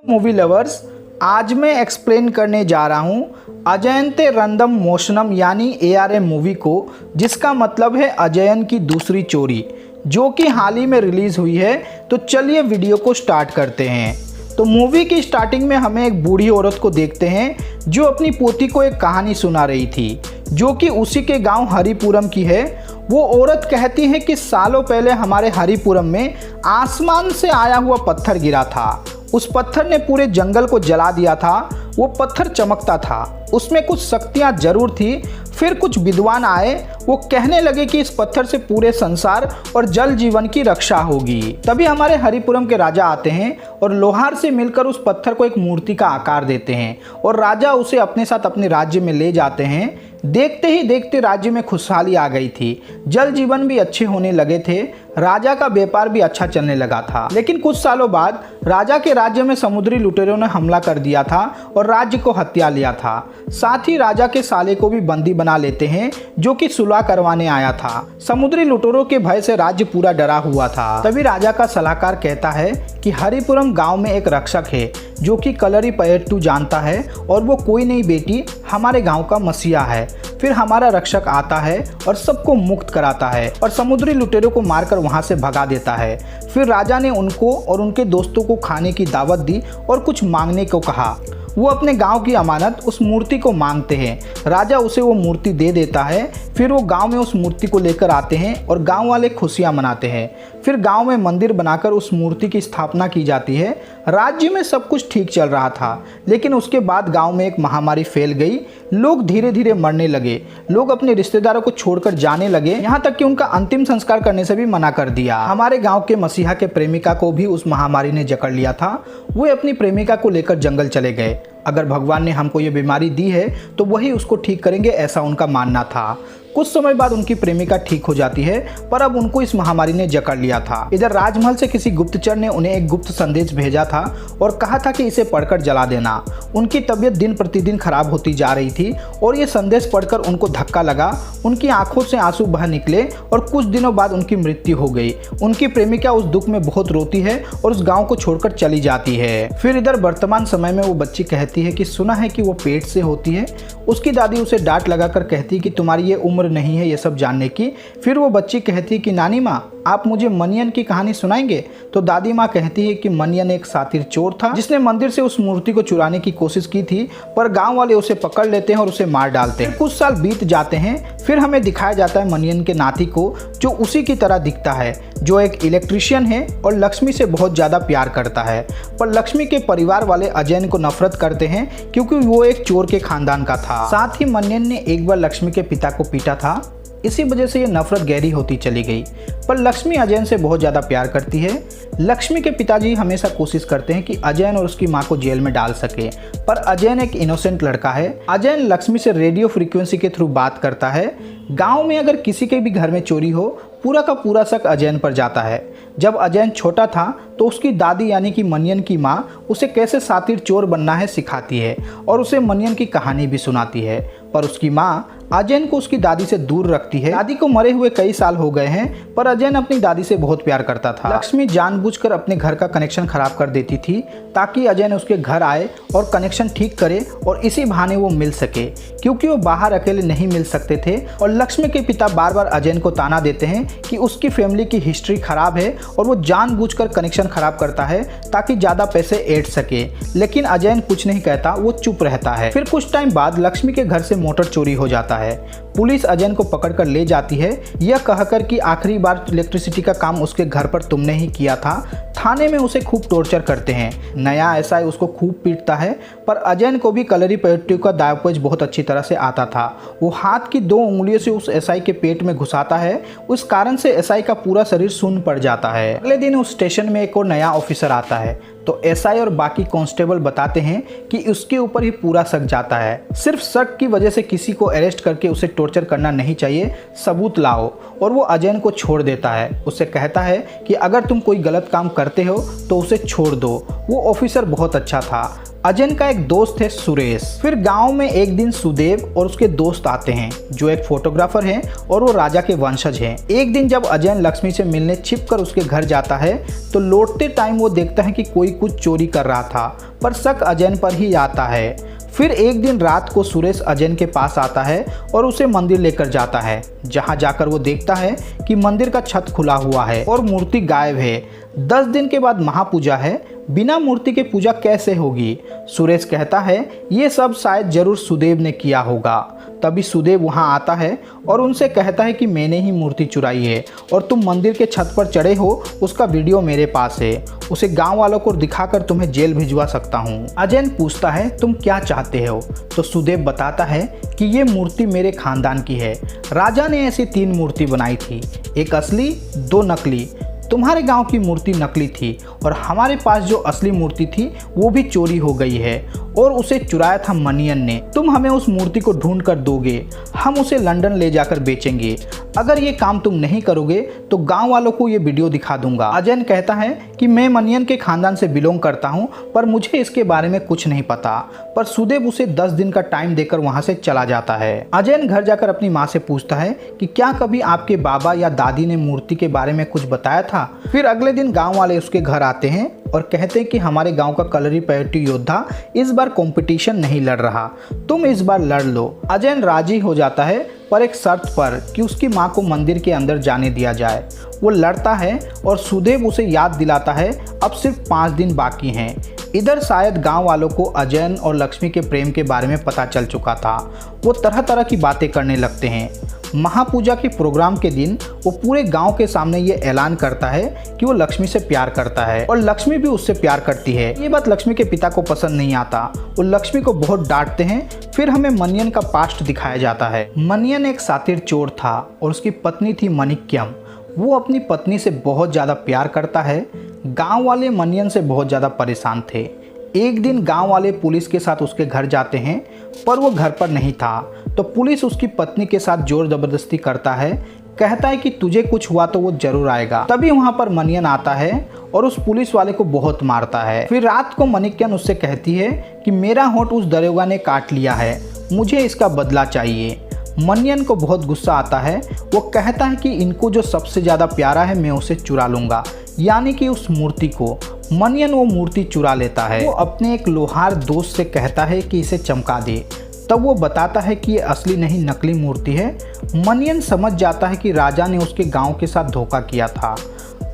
Movie lovers, आज मैं explain करने जा रहा हूँ अजयंते रंदम मोशनम यानी ARM मूवी को, जिसका मतलब है अजयन की दूसरी चोरी, जो कि हाल ही में रिलीज़ हुई है। तो चलिए वीडियो को स्टार्ट करते हैं। तो मूवी की स्टार्टिंग में हमें एक बूढ़ी औरत को देखते हैं जो अपनी पोती को एक कहानी सुना रही थी, जो कि उसी के गांव हरिपुरम की है। वो औरत कहती है कि सालों पहले हमारे हरिपुरम में आसमान से आया हुआ पत्थर गिरा था। उस पत्थर ने पूरे जंगल को जला दिया था। वो पत्थर चमकता था, उसमें कुछ शक्तियाँ जरूर थी। फिर कुछ विद्वान आए, वो कहने लगे कि इस पत्थर से पूरे संसार और जल जीवन की रक्षा होगी। तभी हमारे हरिपुरम के राजा आते हैं और लोहार से मिलकर उस पत्थर को एक मूर्ति का आकार देते हैं और राजा उसे अपने साथ अपने राज्य में ले जाते हैं। देखते ही देखते राज्य में खुशहाली आ गई थी, जल जीवन भी अच्छे होने लगे थे, राजा का व्यापार भी अच्छा चलने लगा था। लेकिन कुछ सालों बाद राजा के राज्य में समुद्री लुटेरों ने हमला कर दिया था और राज्य को हत्या लिया था। साथ ही राजा के साले को भी बंदी बना लेते हैं, जो कि सुलह करवाने आया था। समुद्री लुटेरों के भय से राज्य पूरा डरा हुआ था। तभी राजा का सलाहकार कहता है कि हरिपुरम गांव में एक रक्षक है जो कि कलरीपयट्टू जानता है और वो कोई नहीं बेटी, हमारे गांव का मसीहा है। फिर हमारा रक्षक आता है और सबको मुक्त कराता है और समुद्री लुटेरों को मारकर वहां से भगा देता है। फिर राजा ने उनको और उनके दोस्तों को खाने की दावत दी और कुछ मांगने को कहा। वो अपने गांव की अमानत उस मूर्ति को मांगते हैं। राजा उसे वो मूर्ति दे देता है। फिर वो गांव में उस मूर्ति को लेकर आते हैं और गांव वाले खुशियां मनाते हैं। फिर गांव में मंदिर बनाकर उस मूर्ति की स्थापना की जाती है। राज्य में सब कुछ ठीक चल रहा था, लेकिन उसके बाद गांव में एक महामारी फैल गई। लोग धीरे धीरे मरने लगे। लोग अपने रिश्तेदारों को छोड़कर जाने लगे, यहाँ तक कि उनका अंतिम संस्कार करने से भी मना कर दिया। हमारे गाँव के मसीहा के प्रेमिका को भी उस महामारी ने जकड़ लिया था। वो अपनी प्रेमिका को लेकर जंगल चले गए। अगर भगवान ने हमको ये बीमारी दी है तो वही उसको ठीक करेंगे, ऐसा उनका मानना था। कुछ समय बाद उनकी प्रेमिका ठीक हो जाती है, पर अब उनको इस महामारी ने जकड़ लिया था। इधर राजमहल से किसी गुप्तचर ने उन्हें एक गुप्त संदेश भेजा था और कहा था कि इसे पढ़कर जला देना। उनकी तबीयत दिन प्रतिदिन खराब होती जा रही थी और ये संदेश पढ़कर उनको धक्का लगा। उनकी आंखों से आंसू बह निकले और कुछ दिनों बाद उनकी मृत्यु हो गई। उनकी प्रेमिका उस दुख में बहुत रोती है और उस गाँव को छोड़कर चली जाती है। फिर इधर वर्तमान समय में वो बच्ची कहती है कि सुना है कि वो पेट से होती है। उसकी दादी उसे डांट लगाकर कहती है कि तुम्हारी ये उम्र नहीं है ये सब जानने की। फिर वो बच्ची कहती है कि नानी माँ, आप मुझे मनियन की कहानी सुनाएंगे? तो दादी माँ कहती है कि मनियन एक शातिर चोर था जिसने मंदिर से उस मूर्ति को चुराने की कोशिश की थी, पर गांव वाले उसे पकड़ लेते हैं और उसे मार डालते हैं। कुछ साल बीत जाते हैं। फिर हमें दिखाया जाता है मनियन के नाती को, जो उसी की तरह दिखता है, जो एक इलेक्ट्रीशियन है और लक्ष्मी से बहुत ज़्यादा प्यार करता है। पर लक्ष्मी के परिवार वाले अजयन को नफरत करते हैं क्योंकि वो एक चोर के खानदान का था। साथ ही मनियन ने एक बार लक्ष्मी के पिता को पीटा था, इसी वजह से ये नफरत गहरी होती चली गई। पर लक्ष्मी अजयन से बहुत ज़्यादा प्यार करती है। लक्ष्मी के पिताजी हमेशा कोशिश करते हैं कि अजयन और उसकी मां को जेल में डाल सके, पर अजयन एक इनोसेंट लड़का है। अजयन लक्ष्मी से रेडियो फ्रीक्वेंसी के थ्रू बात करता है। गांव में अगर किसी के भी घर में चोरी हो, पूरा का पूरा शक अजयन पर जाता है। जब अजयन छोटा था तो उसकी दादी यानी कि मनियन की माँ उसे कैसे शातिर चोर बनना है सिखाती है और उसे मनियन की कहानी भी सुनाती है। पर उसकी माँ अजयन को उसकी दादी से दूर रखती है। दादी को मरे हुए कई साल हो गए हैं, पर अजयन अपनी दादी से बहुत प्यार करता था। लक्ष्मी जानबूझकर अपने घर का कनेक्शन खराब कर देती थी ताकि अजयन उसके घर आए और कनेक्शन ठीक करे और इसी बहाने वो मिल सके, क्योंकि वो बाहर अकेले नहीं मिल सकते थे। और लक्ष्मी के पिता बार बार अजयन को ताना देते हैं कि उसकी फैमिली की हिस्ट्री खराब है और वो जानबूझकर कनेक्शन खराब करता है ताकि ज़्यादा पैसे ऐड सके। लेकिन अजयन कुछ नहीं कहता, वो चुप रहता है। फिर कुछ टाइम बाद लक्ष्मी के घर से मोटर चोरी हो जाता है। पुलिस अजयन को पकड़कर ले जाती है, यह कहकर कि आखिरी बार इलेक्ट्रिसिटी का काम उसके घर पर तुमने ही किया था। थाने में उसे खूब टॉर्चर करते हैं। नया एसआई उसको खूब पीटता है, पर अजयन को भी कलरीपयट्टू का दावपेच बहुत अच्छी तरह से आता था। वो हाथ की 2 उंगलियों से उस एसआई के पेट में घुसाता है। उस कारण से एसआई का पूरा शरीर शून्य पड़ जाता है। अगले दिन उस स्टेशन में एक और नया ऑफिसर आता है, तो एसआई और बाकी कांस्टेबल बताते हैं कि उसके ऊपर ही पूरा शक जाता है। सिर्फ शक की वजह से किसी को अरेस्ट करके उसे टॉर्चर करना नहीं चाहिए, सबूत लाओ। और वो अजयन को छोड़ देता है। उससे कहता है कि अगर तुम कोई गलत काम करते हो तो उसे छोड़ दो। वो ऑफिसर बहुत अच्छा था। अजयन का एक दोस्त है सुरेश। फिर गांव में एक दिन सुदेव और उसके दोस्त आते हैं जो एक फोटोग्राफर हैं और वो राजा के वंशज हैं। एक दिन जब अजयन लक्ष्मी से मिलने छिपकर उसके घर जाता है तो लौटते टाइम वो देखता है कि कोई कुछ चोरी कर रहा था, पर शक अजयन पर ही आता है। फिर एक दिन रात को सुरेश अजयन के पास आता है और उसे मंदिर लेकर जाता है, जहां जाकर वो देखता है कि मंदिर का छत खुला हुआ है और मूर्ति गायब है। 10 दिन के बाद महापूजा है, बिना मूर्ति के पूजा कैसे होगी? सुरेश कहता है ये सब शायद जरूर सुदेव ने किया होगा। तभी सुदेव वहां आता है और उनसे कहता है कि मैंने ही मूर्ति चुराई है और तुम मंदिर के छत पर चढ़े हो, उसका वीडियो मेरे पास है, उसे गांव वालों को दिखाकर तुम्हें जेल भिजवा सकता हूँ। अजयन पूछता है तुम क्या चाहते हो? तो सुदेव बताता है कि ये मूर्ति मेरे खानदान की है। राजा ने ऐसी 3 मूर्ति बनाई थी, एक असली 2 नकली। तुम्हारे गांव की मूर्ति नकली थी और हमारे पास जो असली मूर्ति थी वो भी चोरी हो गई है और उसे चुराया था मनियन ने। तुम हमें उस मूर्ति को ढूंढ कर दोगे, हम उसे लंदन ले जाकर बेचेंगे। अगर ये काम तुम नहीं करोगे तो गांव वालों को ये वीडियो दिखा दूंगा। अजयन कहता है कि मैं मनियन के खानदान से बिलोंग करता हूं, पर मुझे इसके बारे में कुछ नहीं पता। पर सुदेव उसे 10 दिन का टाइम देकर वहां से चला जाता है। अजयन घर जाकर अपनी माँ से पूछता है कि क्या कभी आपके बाबा या दादी ने मूर्ति के बारे में कुछ बताया था? फिर अगले दिन गाँव वाले उसके घर आते हैं और कहते हैं कि हमारे गांव का कलरी पयट्टू योद्धा इस बार कंपटीशन नहीं लड़ रहा, तुम इस बार लड़ लो। अजयन राजी हो जाता है, पर एक शर्त पर कि उसकी मां को मंदिर के अंदर जाने दिया जाए। वो लड़ता है और सुदेव उसे याद दिलाता है अब सिर्फ 5 दिन बाकी हैं। इधर शायद गांव वालों को अजयन और लक्ष्मी के प्रेम के बारे में पता चल चुका था। वो तरह तरह की बातें करने लगते हैं। महापूजा के प्रोग्राम के दिन वो पूरे गांव के सामने ये ऐलान करता है कि वो लक्ष्मी से प्यार करता है और लक्ष्मी भी उससे प्यार करती है। ये बात लक्ष्मी के पिता को पसंद नहीं आता, वो लक्ष्मी को बहुत डांटते हैं। फिर हमें मनियन का पास्ट दिखाया जाता है। मनियन एक शातिर चोर था और उसकी पत्नी थी मनिक्यम। वो अपनी पत्नी से बहुत ज़्यादा प्यार करता है। गांव वाले मनियन से बहुत ज़्यादा परेशान थे। एक दिन गांव वाले पुलिस के साथ उसके घर जाते हैं, पर वो घर पर नहीं था। तो पुलिस उसकी पत्नी के साथ जोर जबरदस्ती करता है, कहता है कि तुझे कुछ हुआ तो वो जरूर आएगा। तभी वहां पर मनियन आता है और उस पुलिस वाले को बहुत मारता है। फिर रात को मनिक्यन उससे कहती है कि मेरा होंठ उस दरोगा ने काट लिया है, मुझे इसका बदला चाहिए। मनियन को बहुत गुस्सा आता है। वो कहता है कि इनको जो सबसे ज़्यादा प्यारा है मैं उसे चुरा लूँगा, यानी कि उस मूर्ति को। मनियन वो मूर्ति चुरा लेता है। वो अपने एक लोहार दोस्त से कहता है कि इसे चमका दे। तब वो बताता है कि ये असली नहीं नकली मूर्ति है। मनियन समझ जाता है कि राजा ने उसके गांव के साथ धोखा किया था।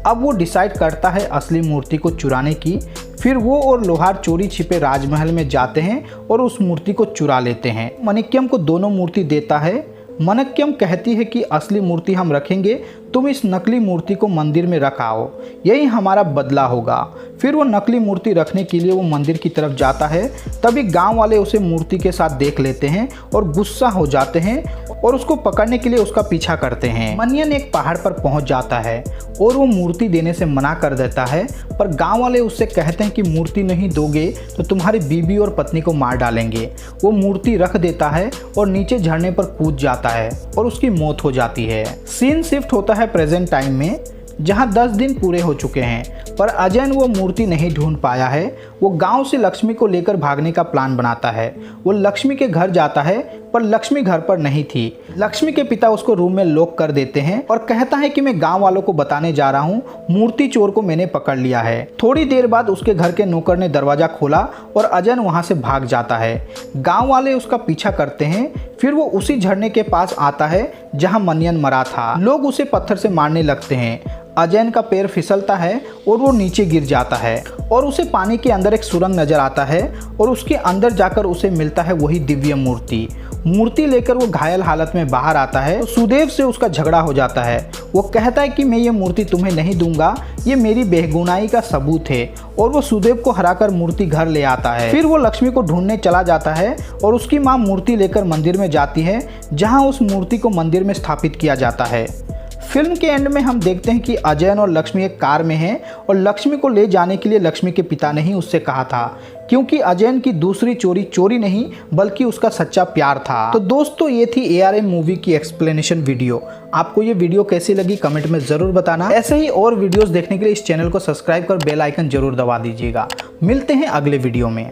अब वो डिसाइड करता है असली मूर्ति को चुराने की। फिर वो और लोहार चोरी छिपे राजमहल में जाते हैं और उस मूर्ति को चुरा लेते हैं। मनिक्यम को दोनों मूर्ति देता है। मनिक्यम कहती है कि असली मूर्ति हम रखेंगे, तुम इस नकली मूर्ति को मंदिर में रख आओ, यही हमारा बदला होगा। फिर वो नकली मूर्ति रखने के लिए वो मंदिर की तरफ जाता है। तभी गांव वाले उसे मूर्ति के साथ देख लेते हैं और गुस्सा हो जाते हैं और उसको पकड़ने के लिए उसका पीछा करते हैं। मनियन एक पहाड़ पर पहुंच जाता है और वो मूर्ति देने से मना कर देता है, पर गांव वाले उससे कहते हैं कि मूर्ति नहीं दोगे तो तुम्हारी बीबी और पत्नी को मार डालेंगे। वो मूर्ति रख देता है और नीचे झरने पर कूद जाता है और उसकी मौत हो जाती है। सीन शिफ्ट होता है प्रेजेंट टाइम में, जहां 10 दिन पूरे हो चुके हैं, पर अजयन वो मूर्ति नहीं ढूंढ पाया है। वो गांव से लक्ष्मी को लेकर भागने का प्लान बनाता है। वो लक्ष्मी के घर जाता है, पर लक्ष्मी घर पर नहीं थी। लक्ष्मी के पिता उसको रूम में लॉक कर देते हैं और कहता है कि मैं गांव वालों को बताने जा रहा हूं, मूर्ति चोर को मैंने पकड़ लिया है। थोड़ी देर बाद उसके घर के नौकर ने दरवाजा खोला और अजयन वहां से भाग जाता है। गांव वाले उसका पीछा करते हैं। फिर वो उसी झरने के पास आता है जहां मनियन मरा था। लोग उसे पत्थर से मारने लगते हैं। अजयन का पैर फिसलता है और वो नीचे गिर जाता है और उसे पानी के अंदर एक सुरंग नजर आता है और उसके अंदर जाकर उसे मिलता है वही दिव्य मूर्ति लेकर वो घायल हालत में बाहर आता है। तो सुदेव से उसका झगड़ा हो जाता है। वो कहता है कि मैं ये मूर्ति तुम्हें नहीं दूंगा, ये मेरी बेगुनाही का सबूत है, और वो सुदेव को हराकर मूर्ति घर ले आता है। फिर वो लक्ष्मी को ढूंढने चला जाता है और उसकी माँ मूर्ति लेकर मंदिर में जाती है, जहाँ उस मूर्ति को मंदिर में स्थापित किया जाता है। फिल्म के एंड में हम देखते हैं कि अजयन और लक्ष्मी एक कार में हैं और लक्ष्मी को ले जाने के लिए लक्ष्मी के पिता ने ही उससे कहा था, क्योंकि अजयन की दूसरी चोरी नहीं बल्कि उसका सच्चा प्यार था। तो दोस्तों, ये थी ARM मूवी की एक्सप्लेनेशन वीडियो। आपको ये वीडियो कैसी लगी कमेंट में ज़रूर बताना। ऐसे ही और वीडियोस देखने के लिए इस चैनल को सब्सक्राइब कर बेल आइकन जरूर दबा दीजिएगा। मिलते हैं अगले वीडियो में।